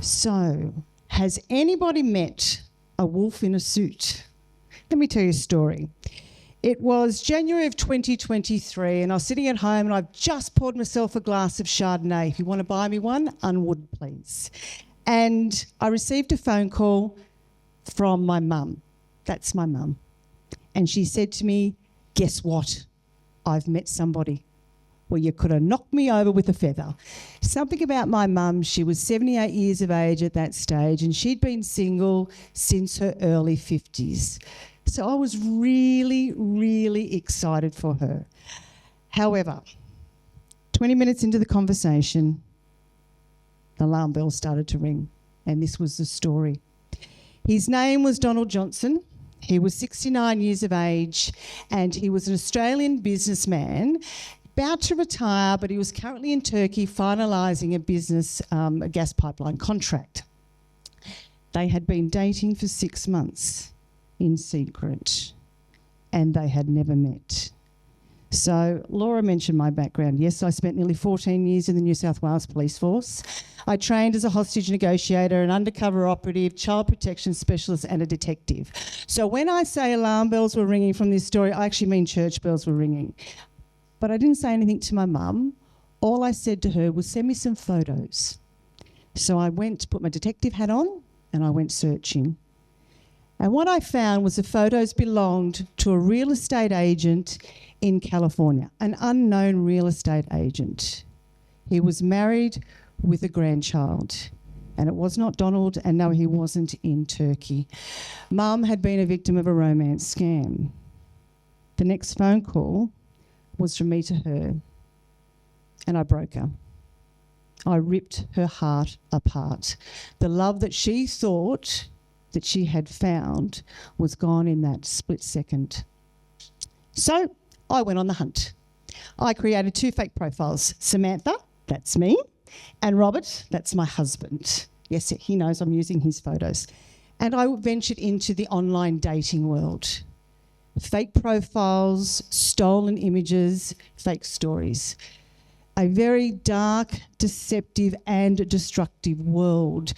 So, has anybody met a wolf in a suit? Let me tell you a story. It was January of 2023 and I was sitting at home and I've just poured myself a glass of Chardonnay. If you want to buy me one, unwood please. And I received a phone call from my mum. That's my mum. And she said to me, guess what? I've met somebody. Well, you could have knocked me over with a feather. Something about my mum, she was 78 years of age at that stage and she'd been single since her early 50s. So I was really, really excited for her. However, 20 minutes into the conversation, the alarm bell started to ring, and this was the story. His name was Donald Johnson. He was 69 years of age, and he was an Australian businessman about to retire, but he was currently in Turkey finalising a business, a gas pipeline contract. They had been dating for 6 months in secret, and they had never met. So Laura mentioned my background. Yes, I spent nearly 14 years in the New South Wales Police Force. I trained as a hostage negotiator, an undercover operative, child protection specialist and a detective. So when I say alarm bells were ringing from this story, I actually mean church bells were ringing. But I didn't say anything to my mum. All I said to her was, send me some photos. So I went to put my detective hat on and I went searching. And what I found was the photos belonged to a real estate agent in California, an unknown real estate agent. He was married with a grandchild, and it was not Donald, and no, he wasn't in Turkey. Mum had been a victim of a romance scam. The next phone call was from me to her, and I broke her. I ripped her heart apart. The love that she thought that she had found was gone in that split second. So I went on the hunt. I created 2 fake profiles. Samantha, that's me, and Robert, that's my husband. Yes, he knows I'm using his photos. And I ventured into the online dating world. Fake profiles, stolen images, fake stories. A very dark, deceptive and destructive world.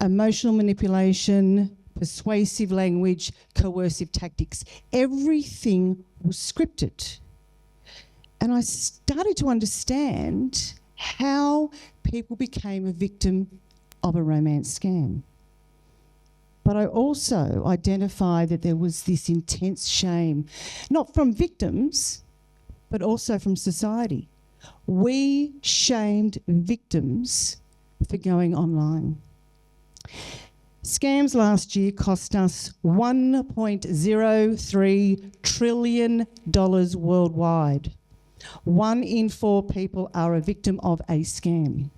Emotional manipulation, persuasive language, coercive tactics. Everything was scripted. And I started to understand how people became a victim of a romance scam. But I also identified that there was this intense shame, not from victims, but also from society. We shamed victims for going online. Scams last year cost us $1.03 trillion worldwide. 1 in 4 people are a victim of a scam.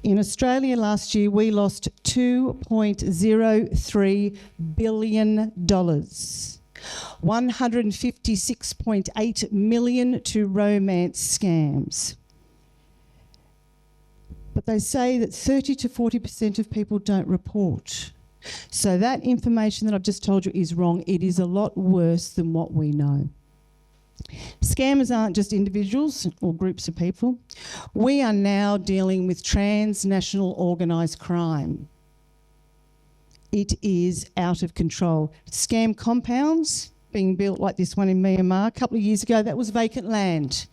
In Australia last year, we lost $2.03 billion. 156.8 million to romance scams. But they say that 30 to 40% of people don't report. So that information that I've just told you is wrong. It is a lot worse than what we know. Scammers aren't just individuals or groups of people. We are now dealing with transnational organised crime. It is out of control. Scam compounds being built like this one in Myanmar a couple of years ago, that was vacant land.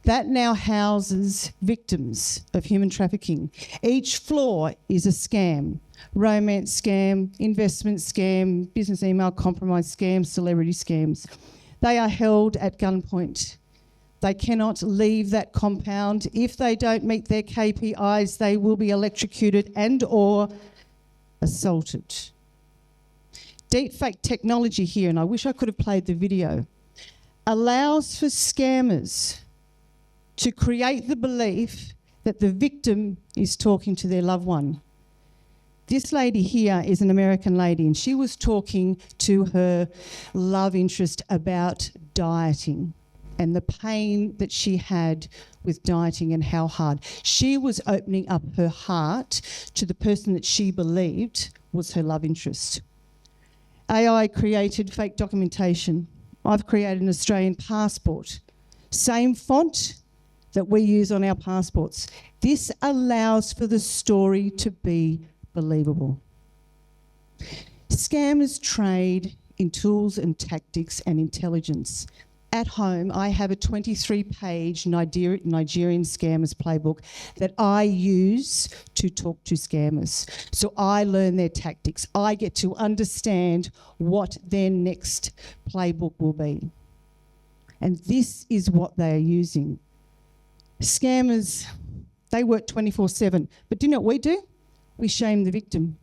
That now houses victims of human trafficking. Each floor is a scam. Romance scam, investment scam, business email compromise scams, celebrity scams. They are held at gunpoint. They cannot leave that compound. If they don't meet their KPIs, they will be electrocuted and or assaulted. Deepfake technology here, and I wish I could have played the video, allows for scammers to create the belief that the victim is talking to their loved one. This lady here is an American lady, and she was talking to her love interest about dieting and the pain that she had with dieting and how hard. She was opening up her heart to the person that she believed was her love interest. AI created fake documentation. I've created an Australian passport. Same font that we use on our passports. This allows for the story to be unbelievable. Scammers trade in tools and tactics and intelligence. At home, I have a 23-page Nigerian scammers playbook that I use to talk to scammers. So I learn their tactics. I get to understand what their next playbook will be. And this is what they are using. Scammers, they work 24/7. But do you know what we do? We shame the victim.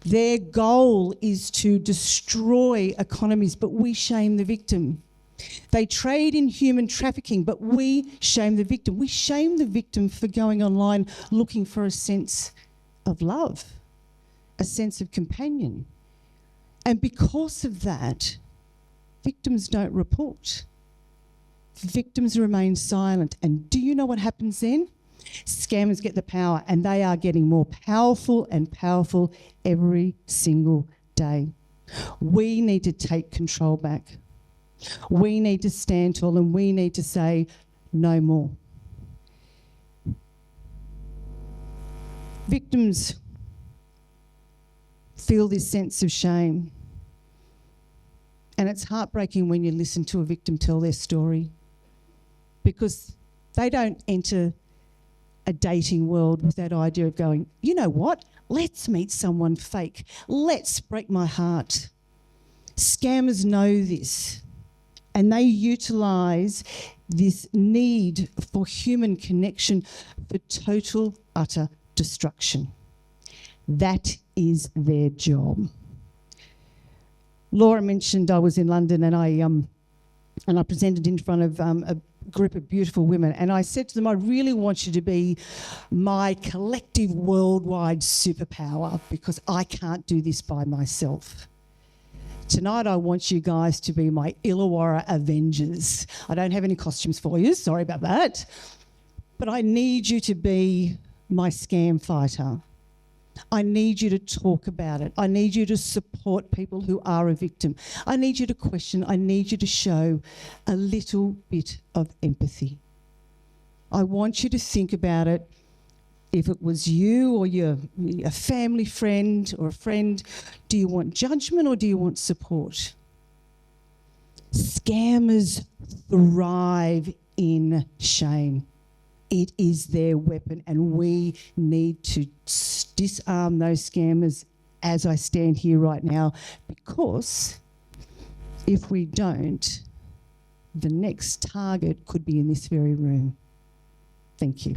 Their goal is to destroy economies, but we shame the victim. They trade in human trafficking, but we shame the victim. We shame the victim for going online looking for a sense of love, a sense of companion. And because of that, victims don't report. Victims remain silent. And do you know what happens then? Scammers get the power, and they are getting more powerful and powerful every single day. We need to take control back. We need to stand tall, and we need to say no more. Victims feel this sense of shame. And it's heartbreaking when you listen to a victim tell their story, because they don't enter a dating world with that idea of going, you know what, let's meet someone fake. Let's break my heart. Scammers know this, and they utilise this need for human connection for total, utter destruction. That is their job. Laura mentioned I was in London and I presented in front of a group of beautiful women, and I said to them, I really want you to be my collective worldwide superpower, because I can't do this by myself. Tonight I want you guys to be my Illawarra Avengers. I don't have any costumes for you, sorry about that. But I need you to be my scam fighter. I need you to talk about it. I need you to support people who are a victim. I need you to question. I need you to show a little bit of empathy. I want you to think about it. If it was you or a family friend or a friend, do you want judgment or do you want support? Scammers thrive in shame. It is their weapon, and we need to disarm those scammers as I stand here right now, because if we don't, the next target could be in this very room. Thank you.